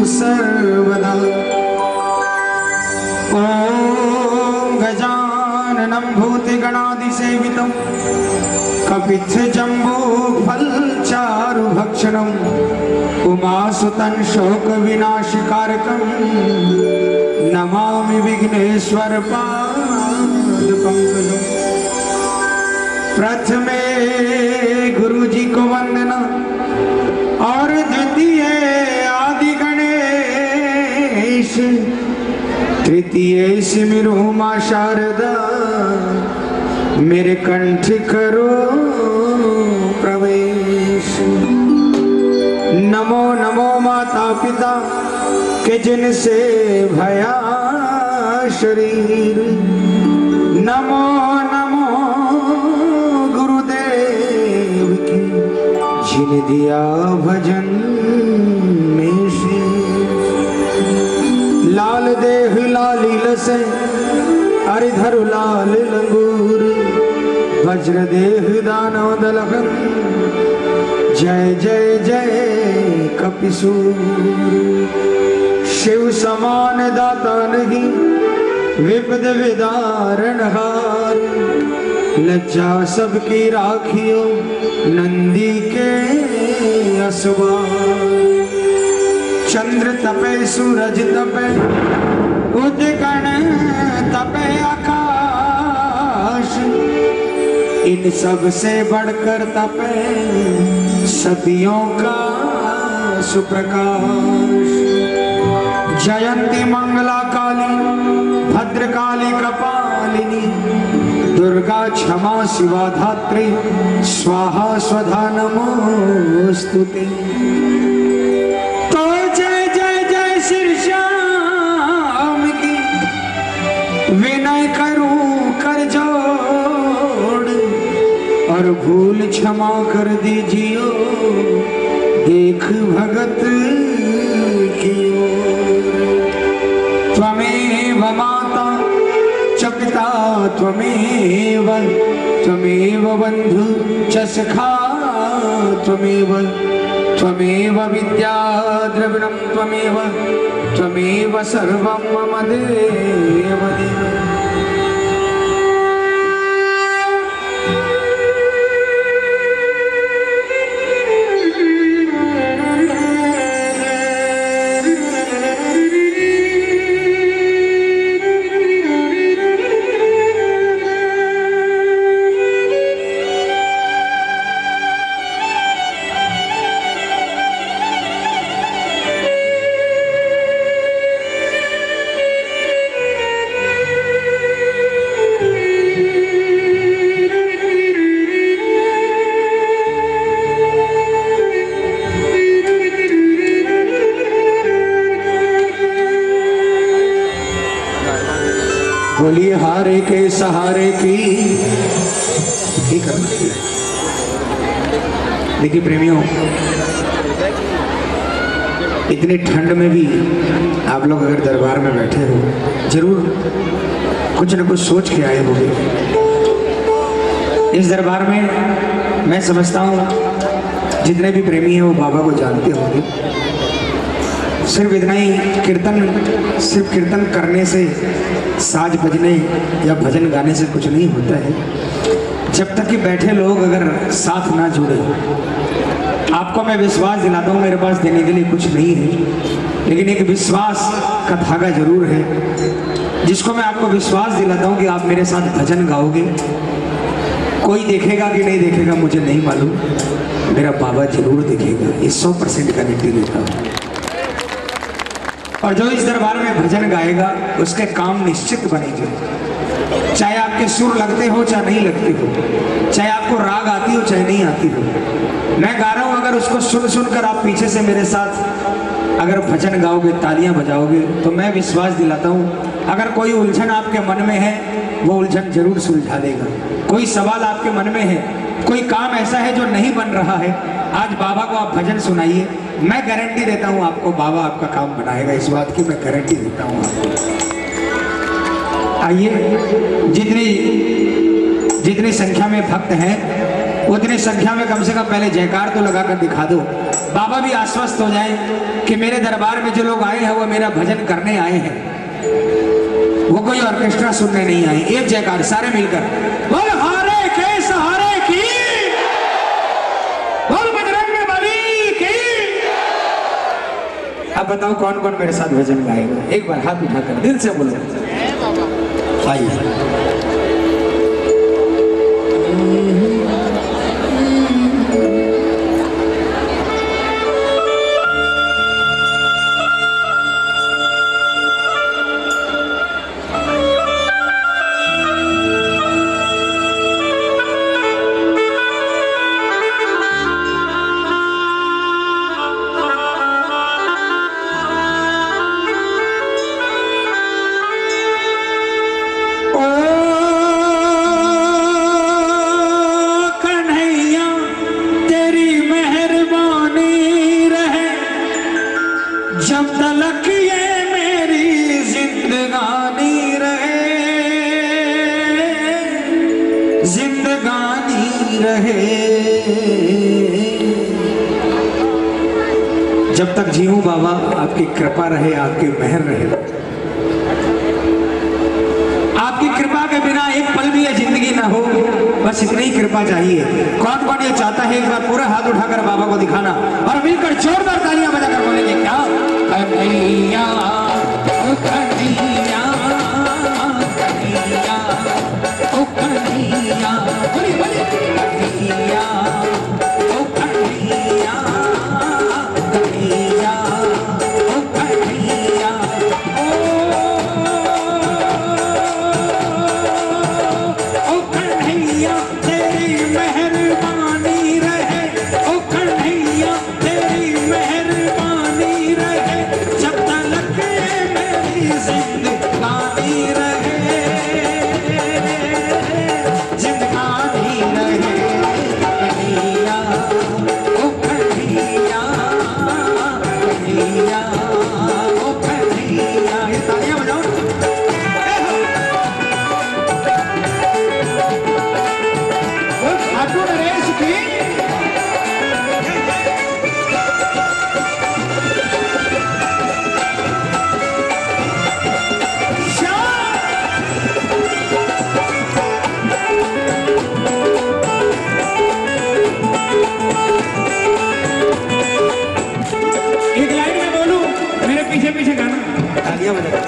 सर्वदा। ॐ गजाननं भूतिगणादिसेवितं कपित्थजम्बूफलचारुभक्षणम् उमासुतं शोकविनाशकारकं नमामि विघ्नेश्वरपादपङ्कजम्। प्रथमे गुरुजी को वंदना और द्वितीय आदि गणेश, तृतीय सिमरु मां शारदा, मेरे कंठ करो प्रवेश। नमो नमो माता पिता के जिनसे भया शरीर, नमो नमो गुरुदेव की जिन दिया भजन में शीश। लाल देह लाली लसे हरिधरु लाल लंगूर, वज्र देह दानव दलहन, जय जय जय कपिसूर। शिव समान दाता नहीं विपद विदारण हार, लज्जा सबकी राखियो नंदी के असवार। चंद्र तपे सूरज तपे उदगण तपे आकाश, इन सब से बढ़कर तपे सतियों का सुप्रकाश। जयंती मंगला काली भद्रकाली कपालिनी, दुर्गा क्षमा शिवा धात्री, स्वाहा स्वधा नमोस्तुते। तो जय जय जय श्री श्याम की विनय करूं कर जोड़, और भूल क्षमा कर दीजियो देख भगत की ओर। त्वमेव माता च पिता त्वमेव, त्वमेव बंधु च सखा त्वमेव, त्वमेव विद्या द्रविणं त्वमेव, त्वमेव सर्वं मम देव देव। बोलिए हारे के सहारे की ही करना। देखिए प्रेमियों, इतनी ठंड में भी आप लोग अगर दरबार में बैठे हो, जरूर कुछ न कुछ सोच के आए होंगे। इस दरबार में मैं समझता हूँ जितने भी प्रेमी हैं वो बाबा को जानते होंगे। सिर्फ इतना ही सिर्फ कीर्तन करने से, साज बजने या भजन गाने से कुछ नहीं होता है, जब तक कि बैठे लोग अगर साथ ना जुड़े। आपको मैं विश्वास दिलाता हूँ, मेरे पास देने के लिए कुछ नहीं है, लेकिन एक विश्वास का धागा जरूर है, जिसको मैं आपको विश्वास दिलाता हूँ कि आप मेरे साथ भजन गाओगे। कोई देखेगा कि नहीं देखेगा मुझे नहीं मालूम, मेरा बाबा जरूर देखेगा, ये 100% गारंटी देता हूँ। और जो इस दरबार में भजन गाएगा उसके काम निश्चित बनेंगे, चाहे आपके सुर लगते हो चाहे नहीं लगते हो, चाहे आपको राग आती हो चाहे नहीं आती हो। मैं गा रहा हूँ, अगर उसको सुन सुनकर आप पीछे से मेरे साथ अगर भजन गाओगे, तालियां बजाओगे, तो मैं विश्वास दिलाता हूँ अगर कोई उलझन आपके मन में है वो उलझन जरूर सुलझा देगा। कोई सवाल आपके मन में है, कोई काम ऐसा है जो नहीं बन रहा है, आज बाबा को आप भजन सुनाइए, मैं गारंटी देता हूँ आपको बाबा आपका काम बनाएगा। इस बात की मैं गारंटी देता हूँ आपको। आइए, जितनी संख्या में भक्त हैं उतनी संख्या में कम से कम पहले जयकार तो लगाकर दिखा दो, बाबा भी आश्वस्त हो जाए कि मेरे दरबार में जो लोग आए हैं वो मेरा भजन करने आए हैं, वो कोई ऑर्केस्ट्रा सुनने नहीं आए। एक जयकार सारे मिलकर, बोल हारे के सहारे की, बोल बजरंग बली की। अब बताओ कौन कौन मेरे साथ भजन गाएगा? एक बार हाथ उठाकर दिल से बोलो। आइए जब तलक ये मेरी जिंदगानी रहे, जिंदगानी रहे, जब तक जीऊं बाबा आपकी कृपा रहे, आपकी मेहर रहे। आपकी कृपा के बिना एक पल भी ये जिंदगी ना हो, बस इतनी ही कृपा चाहिए। कौन कौन ये चाहता है एक बार पूरा हाथ उठाकर बाबा को दिखाना और मिलकर जोरदार तालियां बजाकर बोलेंगे क्या? कन्हैया ओ कन्हैया, कन्हैया ओ कन्हैया, बोलिए बोलिए, कन्हैया ओ कन्हैया, कन्हैया ओ कन्हैया, ओ कन्हैया तेरी मेहरबानी रहे, ओ कन्हैया तेरी मेहरबानी रहे, जब तलक मेरी जिंदगानी रहे, जिंदगानी रहे। कन्हैया ओ कन्हैया, कन्हैया ओ कन्हैया। ये तालियां बजाओ। वो खाटू नरेश की एक लाइन में बोलूं, मेरे पीछे पीछे गाना, तालियां बजा।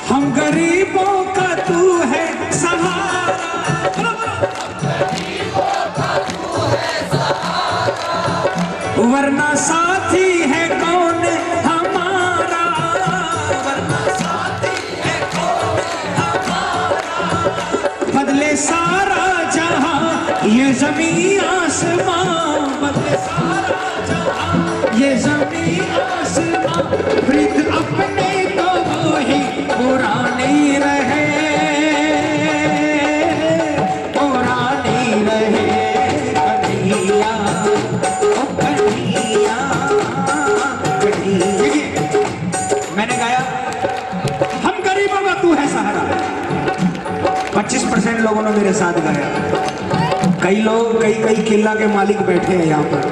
हम गरीबों का तू है सहारा, वरना साथी है कौन हमारा, वरना साथी है कौन हमारा, बदले सारा जहां ये जमीन आसमां, बदले सारा जहां ये जमीन आसमां, प्रीत अपने तो वो ही पुरानी रहे, पुरानी रहे। कन्हैया ओ कन्हैया, कन्हैया। मैंने गाया हम गरीबों का तू है सहारा, 25% लोगों ने मेरे साथ गाया। कई लोग कई किला के मालिक बैठे हैं यहाँ पर,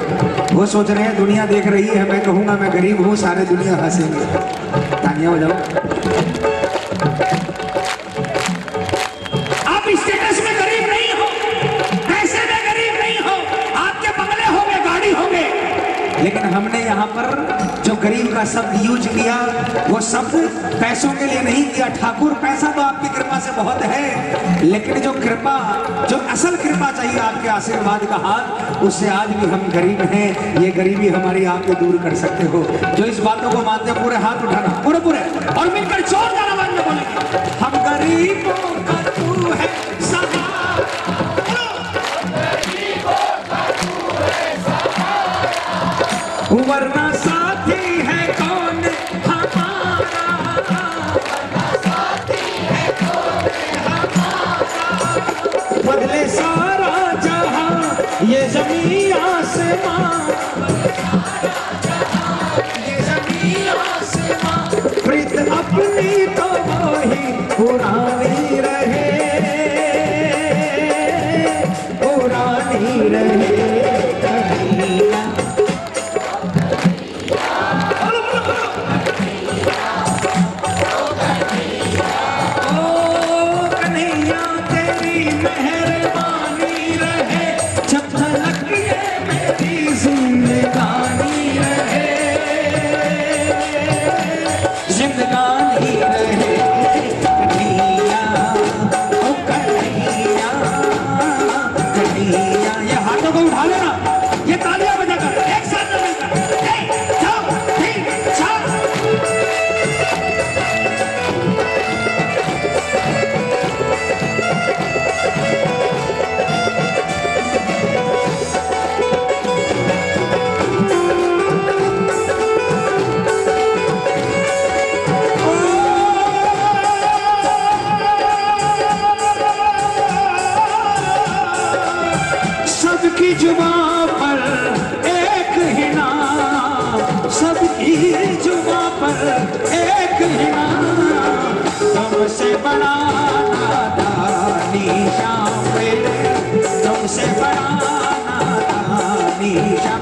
वो सोच रहे हैं दुनिया देख रही है, मैं कहूँगा मैं गरीब हूँ, सारे दुनिया हंसेंगे। तालियां बजाओ। आप स्टेटस में गरीब नहीं हो, पैसे में गरीब नहीं हो, आपके बंगले होंगे, गाड़ी होंगे, लेकिन हमने यहाँ पर जो गरीब का शब्द यूज किया वो शब्द पैसों के लिए नहीं किया। ठाकुर पैसा तो आपकी कृपा से बहुत है, लेकिन जो कृपा, जो असल कृपा चाहिए आपके आशीर्वाद का हाथ, उससे आज भी हम गरीब हैं। ये गरीबी हमारी आपको दूर कर सकते हो। जो इस बातों को मानते हैं पूरे हाथ उठाना, पूरे पूरे, और मिलकर जोरदार आवाज में बोलेंगे हम गरीबों का तू है सहारा, वरना साथी है कौन हमारा, वरना साथी है कौन हमारा, बदले सारा जहां ये जमीन आसमां, ये जमीन आसमां, प्रीत अपनी तो वो ही पुरानी रहे,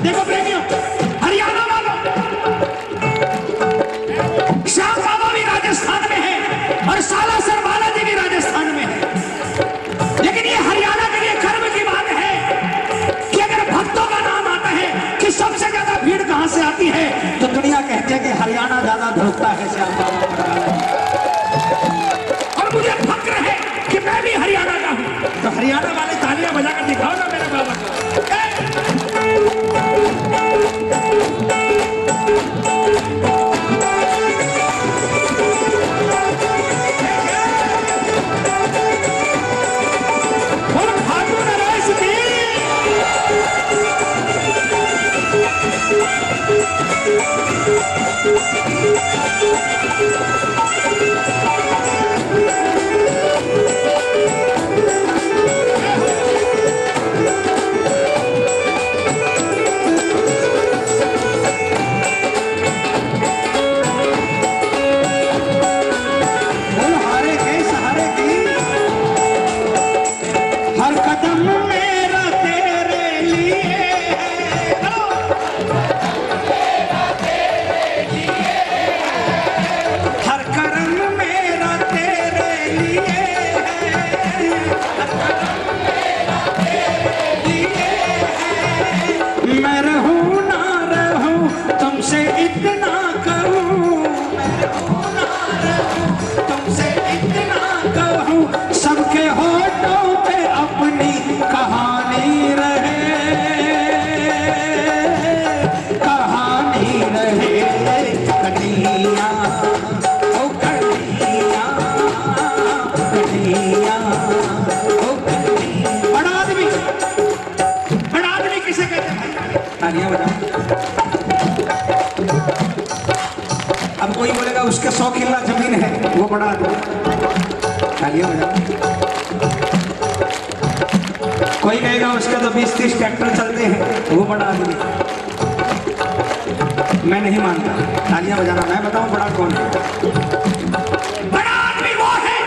देखो प्रेमियों, हरियाणा वालों, श्याम बाबा भी राजस्थान में है और सालासर बालाजी भी राजस्थान में है। लेकिन ये हरियाणा के लिए गर्व की बात है कि अगर भक्तों का नाम आता है कि सबसे ज्यादा भीड़ कहां से आती है, तो दुनिया कहती है कि हरियाणा ज्यादा धड़कता है श्याम बाबा पर। और मुझे फक्र है कि मैं भी हरियाणा का हूं। तो हरियाणा वाले तालियां बजाकर दिखाओ ना मेरे बाबा को। अब कोई बोलेगा उसके 100 किला जमीन है, वो बड़ा आदमी। तालियां बजाओ। कोई कहेगा उसके तो 20-30 ट्रैक्टर चलते हैं, वो बड़ा आदमी। मैं नहीं मानता। तालियां बजाना। मैं बताऊं बड़ा कौन है? बड़ा आदमी वो है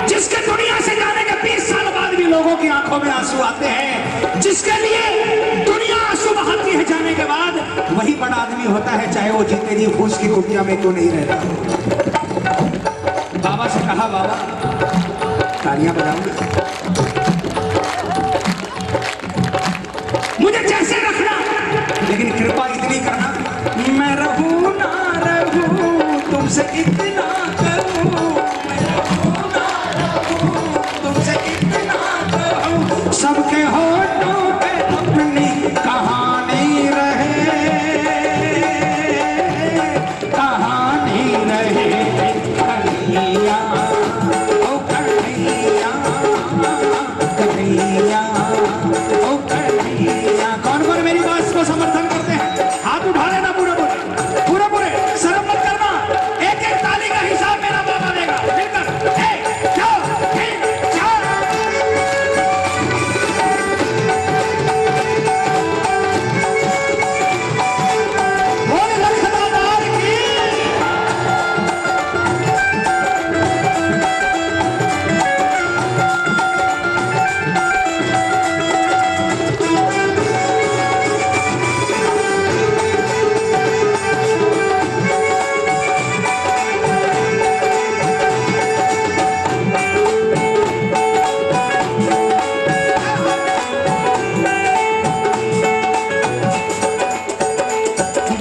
जिसके दुनिया से जाने के 20 साल बाद भी लोगों की आंखों में आंसू आते हैं, जिसके लिए दुनिया आंसू बहाती है जाने के बाद। वही बड़ा आदमी होता है, चाहे वो जितने जी फूस की कुटिया में क्यों नहीं रहता। बाबा से कहा, बाबा तालियां बजाऊंगा, मुझे जैसे रखना, लेकिन कृपा इतनी करना, मैं रहूं ना रहूं तुमसे इतना करूं, मैं रहूं ना रहूं तुमसे इतना करूं, सबके होठों पे अपनी कहानी रहे, कहानी रहे। कन्हैया ओ कन्हैया, कन्हैया ओ कन्हैया। कौन कौन मेरी बात को समर्थन करते हैं? हाथ उठा लेना पूरे पूरे, पूरे पूरे, शर्म मत करना। एक एक ताली का हिसाब मेरा बाबा देगा। मिलकर 1 2 3 4। बोल लखनदार की।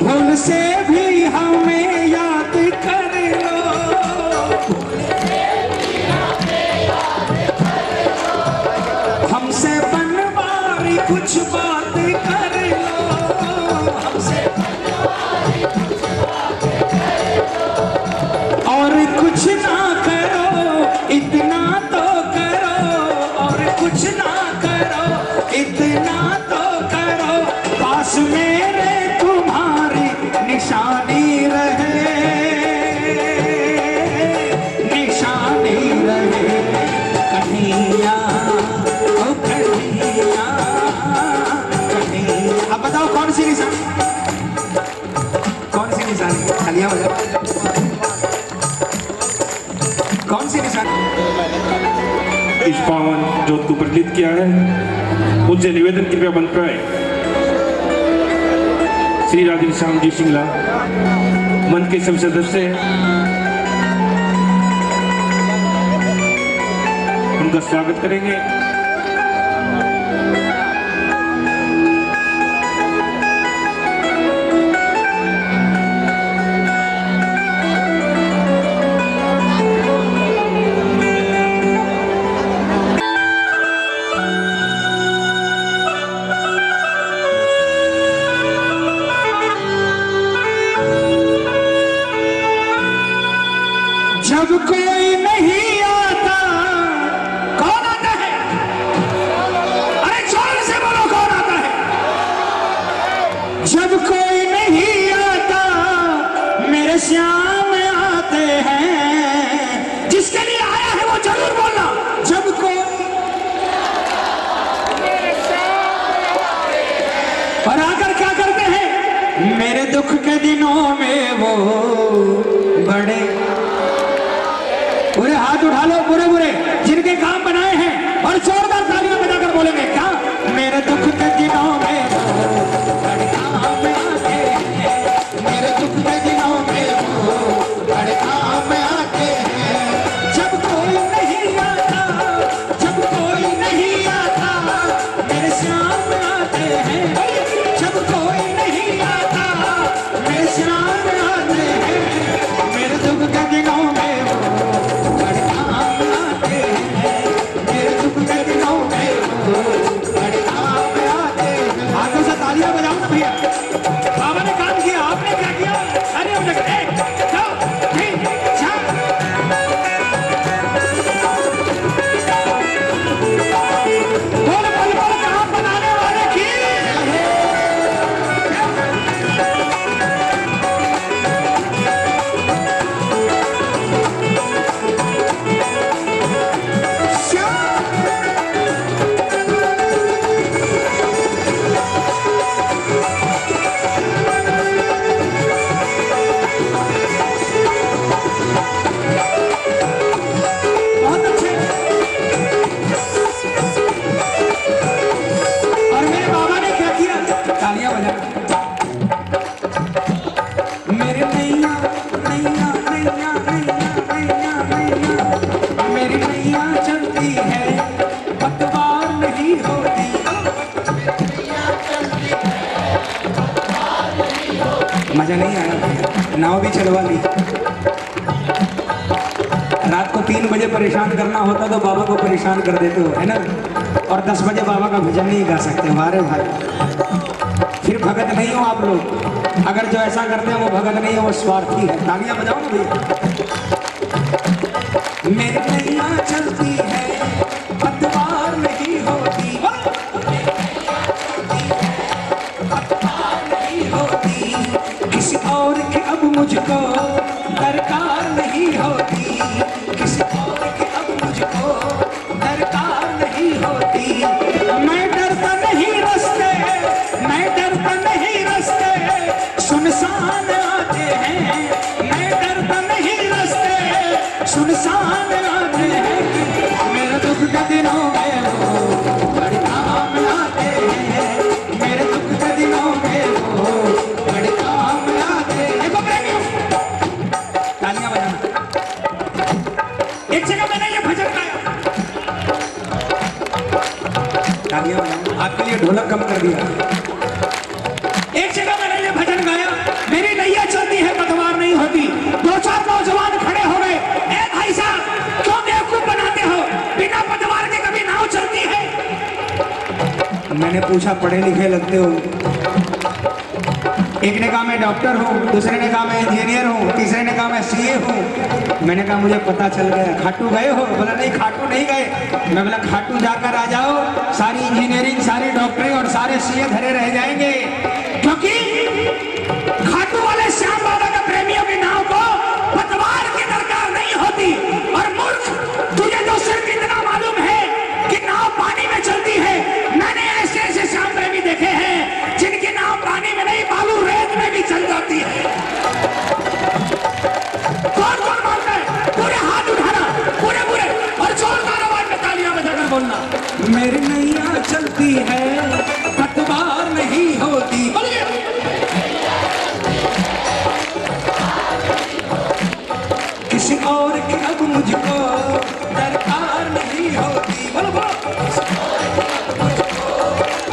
भूल से भी हमें याद कर लो, हमसे बनवारी कुछ बात कर लो, हमसे और कुछ ना करो, इतना तो करो, और कुछ ना करो, इतना तो करो, पास मेरे तुम्हारी निशानी रहे, निशानी रहे। कन्हैया ओ कन्हैया, कन्हैया। अब बताओ कौन सी निशानी, कौन सी निशानी? तालियां बजाओ। कौन सी निशानी? इस पावन जोत को प्रज्वलित किया है। उनसे निवेदन कृपया मंत्र है। श्री राधे श्याम जी सिंगला मंच के सब सदस्य उनका स्वागत करेंगे। जब कोई नहीं आता कौन आता है? अरे जोर से बोलो कौन आता है? जब कोई नहीं आता मेरे श्याम आते हैं। जिसके लिए आया है वो जरूर बोलना। जब कोई और आकर क्या करते हैं? मेरे दुख के दिनों में वो बड़े पूरे हाथ उठा लो, बुरे बुरे जिनके काम बनाए हैं और जोरदार तालियां बजाकर बोलेंगे क्या? मेरे दुख के दिनों में बड़े काम आते हैं, मेरे दुख के दिनों में वो बड़े काम आते हैं। जब कोई नहीं आता, जब कोई नहीं आता मेरे श्याम आते हैं। जब कोई नहीं आता मेरे श्याम आते हैं। मेरे दुख के दिनों में बाबा ने काम किया, आपने क्या किया? अरे बोल पल पल काम बनाने वाले की मजा नहीं आया। नाव भी चलवा ली। रात को 3 बजे परेशान करना होता तो बाबा को परेशान कर देते हो, है ना? और 10 बजे बाबा का भजन नहीं गा सकते। हमारे भाई फिर भगत नहीं हो आप लोग। अगर जो ऐसा करते हैं वो भगत नहीं हो, वो स्वार्थी है। तालियां बजाओ ना भैया। मेरी नैया चलती है पतवार नहीं होती, किसी और की अब मुझको दरकार नहीं होती। किसी और की अब मुझको दरकार नहीं होती। मैं डरता नहीं रास्ते, मैं डरता नहीं रास्ते सुनसान आते हैं। मैं डरता नहीं रास्ते सुनसान आते हैं। मेरे दुख के दिनों में वो बड़े काम आते हैं। मेरे दुख के दिनों में वो बड़े काम आते हैं। देखो प्रेमियों, तालियां बजाना। एक जगह मैंने ये भजन गाया, तालियां बजाना। आपके लिए ढोलक कम कर दिया। एक जगह मैंने ये भजन गाया, मेरी नैया चलती है पतवार नहीं होती। 2-4 नौजवान खड़े हो गए। ए भाई साहब, क्यों बेवकूफ बनाते हो? बिना पतवार के कभी नाव चलती है? मैंने पूछा पढ़े लिखे लगते हो? एक ने कहा मैं डॉक्टर हूँ, दूसरे ने कहा मैं इंजीनियर हूँ, तीसरे ने कहा मैं सीए हूँ। मैंने कहा मुझे पता चल गया। खाटू गए हो? बोला नहीं खाटू नहीं गए। मैं बोला खाटू जाकर आ जाओ, सारी इंजीनियरिंग, सारी डॉक्टरी और सारे सीए धरे रह जाएंगे। क्योंकि खाटू वाले श्याम बाबा का प्रेमियों की नाव को पतवार की दरकार नहीं होती। और मूर्ख, तुझे तो सिर्फ इतना मालूम है कि नाव पानी में चलती है। मैंने ऐसे ऐसे श्याम प्रेमी देखे हैं जिनकी नाव पानी में नहीं, बालू रेत में भी चल जाती है। कौन कौन मानता है? पूरे हाथ उठाना, पूरे पूरे, और जोरदार आवाज में तालियां बजाकर बोलना। मेरी नैया चलती है पतवार नहीं होती। बोलिए मुझको दरकार नहीं होती। बोलो बोलो।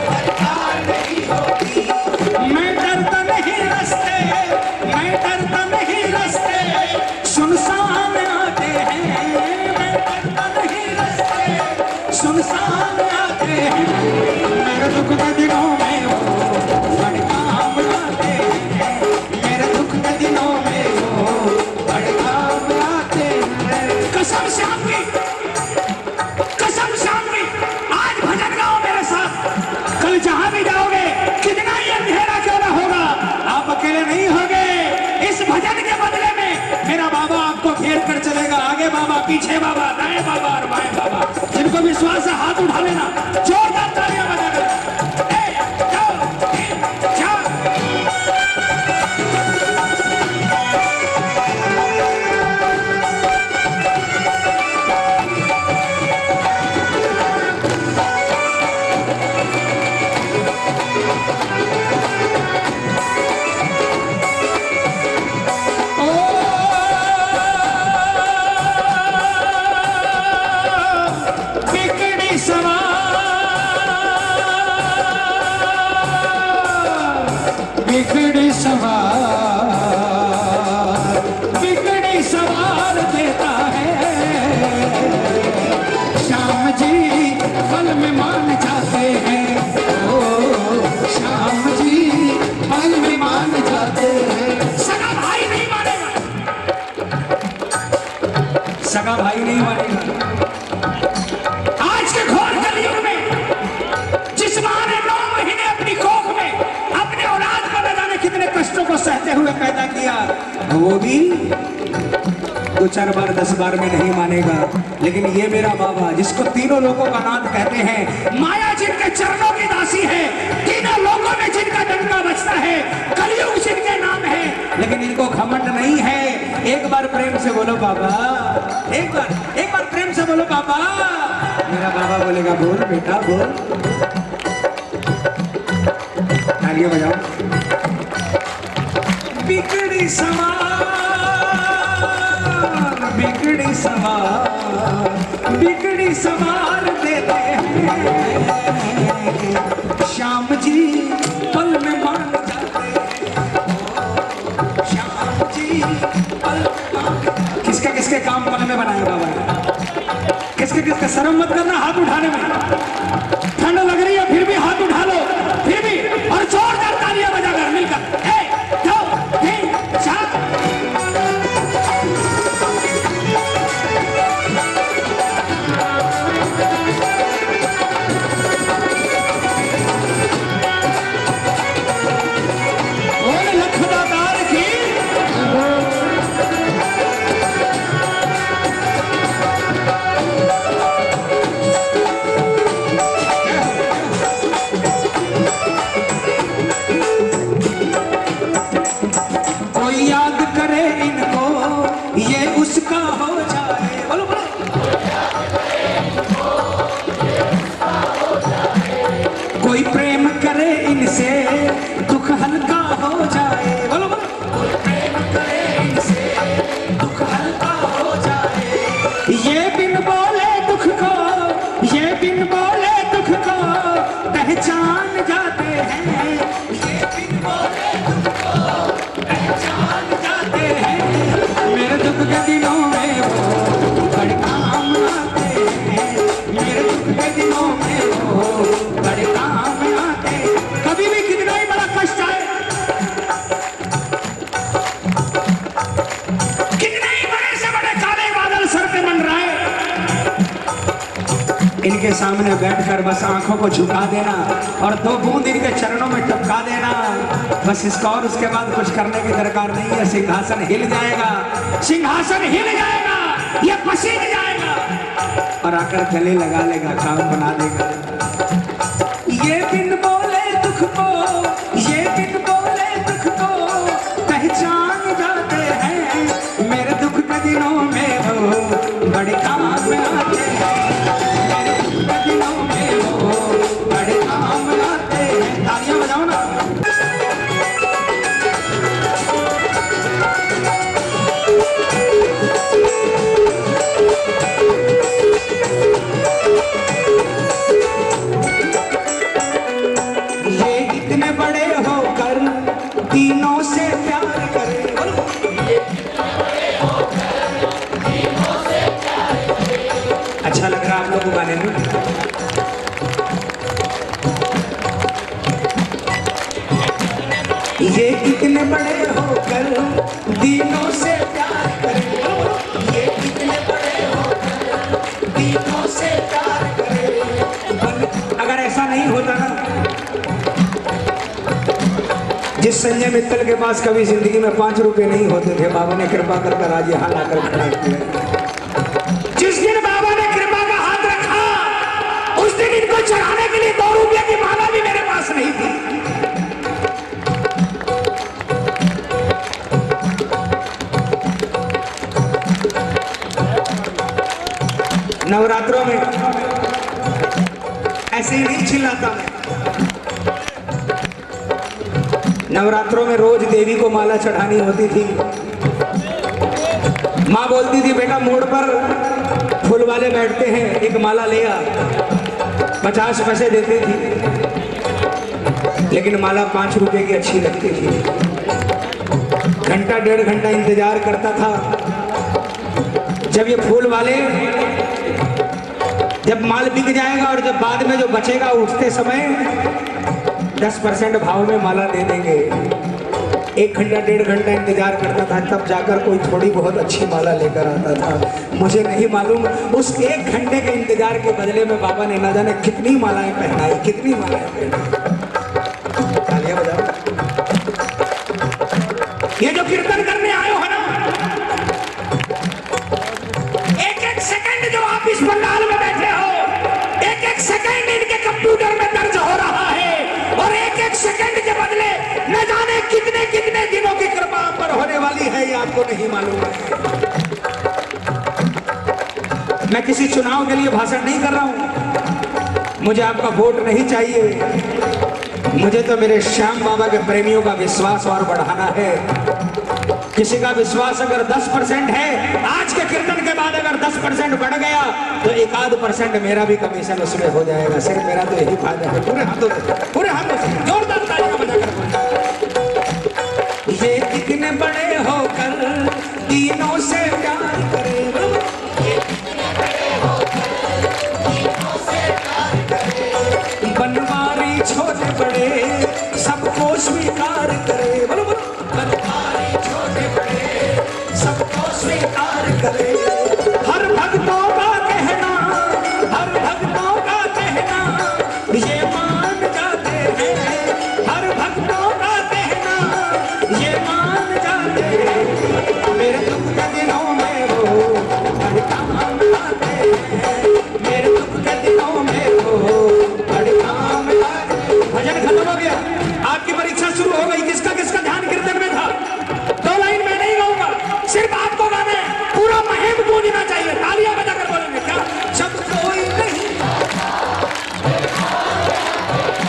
दरकार नहीं होती। मैं डरता नहीं रास्ते, मैं डरता नहीं रास्ते सुनसान आते हैं। मैं डरता नहीं रास्ते सुनसान आते हैं। मेरे दुख के दिनों में वो बड़े काम आते हैं। मेरे दुख के दिनों में वो बड़े काम आते हैं। कसम श्याम की, कसम श्याम की, आज भजन गाओ मेरे साथ। कल जहां भी जाओगे कितना ही अंधेरा क्यों ना होगा, आप अकेले नहीं होगे। इस भजन के बदले में मेरा बाबा आपको घेर कर चलेगा। आगे बाबा, पीछे बाबा, दाएं बाबा और बाएं बाबा। जिनको विश्वास है हाथ उठा लेना, जोरदार तालियां बजा देना। बिगड़ी सवार देता है श्याम जी, पल में मान जाते हैं। ओ श्याम जी, पल में मान जाते हैं। सगा भाई नहीं मानेगा, सगा भाई नहीं मानेगा। आज के घोर कलयुग में जिस मां ने 9 महीने अपनी कोख में अपने औलाद को न जाने कितने कष्टों को सहते हुए पैदा किया, वो भी 2-4 बार 10 बार में नहीं मानेगा। लेकिन ये मेरा बाबा, जिसको तीनों लोगों का नाथ कहते हैं, माया जिनके चरणों की दासी है, तीनों लोगों में जिनका डंका बजता है, कलयुग जिनके नाम है, लेकिन इनको घमंड नहीं है। एक बार प्रेम से बोलो बाबा, एक बार प्रेम से बोलो बाबा। मेरा बाबा बोलेगा बोल बेटा बोल। तालियां बजाओ। बिगड़ी सवार, बिगड़ी सवार, बिगड़ी सवार देते हैं श्याम जी, पल में मान जाते हैं। श्याम जी, पल में मान। किसके किसके काम पल में बनाए बाबा ने? किसके किसके? शर्म मत करना हाथ उठाने में। ठंड लग रही है फिर भी हाथ उठा लो, फिर भी, और जोरदार तालियां बजाकर मिलकर। 1 2 3 4। कोई प्रेम करे इनसे दुख हल्का हो जाए। बोलो बोलो। कोई प्रेम करे इनसे दुख हल्का हो जाए। ये बिन बोले दुख को, ये बिन बोले दुख को पहचान जाते हैं। ये बिन बोले दुख को पहचान जाते हैं। मेरे दुख के दिनों में वो बड़े काम आते हैं। मेरे दुख के दिनों में वो बड़े काम आते हैं। कभी भी कितना ही बड़ा कष्ट आए, कितने ही बड़े से बड़े काले बादल सर पे मंडराए, इनके सामने बैठकर बस आंखों को झुका देना और 2 बूंद इनके चरणों में टपका देना, बस इसका और उसके बाद कुछ करने की दरकार नहीं है। सिंहासन हिल जाएगा, सिंहासन हिल जाएगा, ये पसीज जाएगा और आकर गले लगा लेगा, काम बना देगा। ये बिन बोले दुख को, ये बिन बोले दुख को पहचान जाते हैं। मेरे दुख के दिनों में वो बड़े काम आते हैं। मेरे दुख के दिनों में वो बड़े काम आते हैं। तालियां बजाओ ना। तीनों से प्यार करे। अच्छा लग रहा है आप लोगों को गाने में? ये कितने बड़े होकर तीनों से प्यार करे, ये कितने बड़े होकर तीनों से प्यार करे। अगर ऐसा नहीं होता ना, जिस संजय मित्तल के पास कभी जिंदगी में 5 रुपए नहीं होते थे, बाबा ने कृपा कर आज यहाँ लाकर खड़ा किया। जिस दिन बाबा ने कृपा का हाथ रखा, उस दिन इनको चढ़ाने के लिए 2 रुपये की माला भी मेरे पास नहीं थी। नवरात्रों में ऐसे ही नहीं चिल्लाता मैं। नवरात्रों में रोज देवी को माला चढ़ानी होती थी। माँ बोलती थी बेटा मोड़ पर फूल वाले बैठते हैं, एक माला ले आ। 50 पैसे देती थी, लेकिन माला 5 रुपए की अच्छी लगती थी। घंटा 1.5 घंटा इंतजार करता था। जब ये फूल वाले, जब माल बिक जाएगा और जब बाद में जो बचेगा उठते समय 10% भाव में माला दे देंगे। 1 घंटा 1.5 घंटा इंतजार करता था, तब जाकर कोई थोड़ी बहुत अच्छी माला लेकर आता था। मुझे नहीं मालूम उस 1 घंटे के इंतजार के बदले में बाबा ने न जाने कितनी मालाएं पहनाई, कितनी मालाएं पहनाई। तालियां बजाओ। ये जो कीर्तन करने आए हो ना, एक सेकंड जो आप इस पंडाल में बैठे हो, एक सेकंड इनके कंप्यूटर में दर्ज हो रहा है, और एक सेकंड के बदले न जाने कितने कितने दिनों की कृपा आप पर होने वाली है, ये आपको नहीं मालूम है। मैं किसी चुनाव के लिए भाषण नहीं कर रहा हूं, मुझे आपका वोट नहीं चाहिए। मुझे तो मेरे श्याम बाबा के प्रेमियों का विश्वास और बढ़ाना है। किसी का विश्वास अगर 10% है, आज के कीर्तन के बाद अगर 10% बढ़ गया तो 1-आध% मेरा भी कमीशन उसमें हो जाएगा। सिर्फ मेरा तो यही फायदा है। पूरे हाथों से जोरदार तालियां बजाकर। ये कितने बड़े होकर तीनों से प्यार करे, बनवारी छोटे बड़े सबको स्वीकार करे। बोलो बोलो। बनवारी छोटे बड़े सबको स्वीकार करे। हर भक्तों का कहना, हर भक्तों का कहना ये मान जाते हैं। हर भक्तों का कहना ये मान जाते हैं। मेरे दुख के दिनों में वो बड़े काम आते हैं। मेरे दुख के दिनों में वो बड़े काम आते हैं। भजन खत्म हो गया, आपकी परीक्षा शुरू हो गई। किसका किसका ध्यान कीर्तन में था? 2 लाइन में नहीं गाऊंगा, सिर्फ आपको गाना है। पूरा महीम गूंजना चाहिए। तालियां बजाकर बोलेंगे क्या? जब कोई नहीं,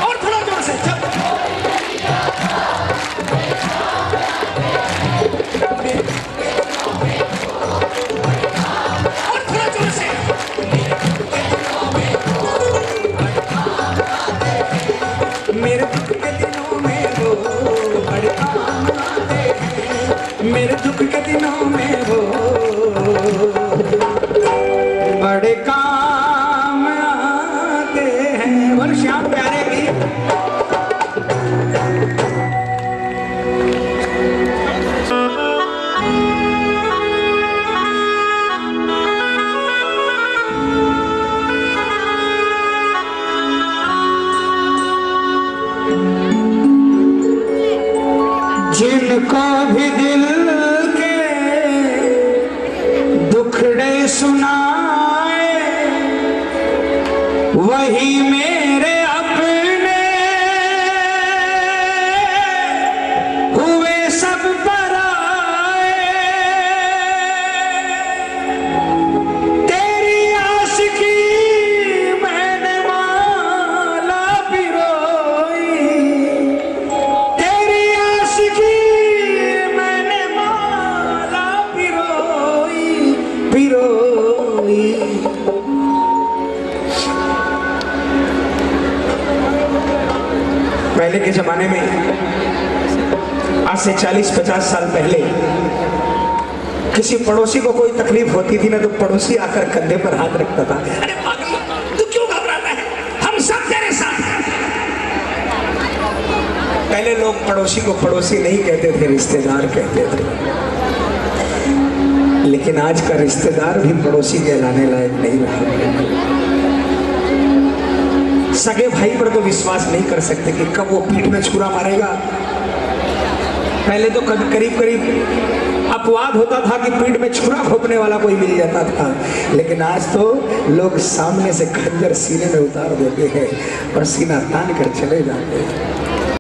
और थोड़ा जोर से, जब और थोड़ा जोर से। मेरे दुख के दिनों में वो बड़े काम आते हैं। मेरे दुख के दिनों में वो बड़े काम आते हैं। बोल श्याम प्यारे की। जिनको भी दिल के दुखड़े सुनाए, वही मेरे अपने हुए सब पराए। तेरी आशिकी मैंने माला पिरोई, तेरी आशिकी मैंने माला पिरोई पिरोई। आज से 40-50 साल पहले किसी पड़ोसी को कोई तकलीफ होती थी ना तो पड़ोसी आकर कंधे पर हाथ रखता था, अरे पागल तू क्यों घबराता है, हम सब तेरे साथ हैं। पहले लोग पड़ोसी को पड़ोसी नहीं कहते थे, रिश्तेदार कहते थे, लेकिन आज का रिश्तेदार भी पड़ोसी कहलाने लायक नहीं रहा। सगे भाई पर तो विश्वास नहीं कर सकते कि कब वो पीठ में छुरा मारेगा। पहले तो करीब करीब अपवाद होता था कि पीठ में छुरा घोंपने वाला कोई मिल जाता था, लेकिन आज तो लोग सामने से खंजर सीने में उतार देते हैं और सीना तान कर चले जाते हैं।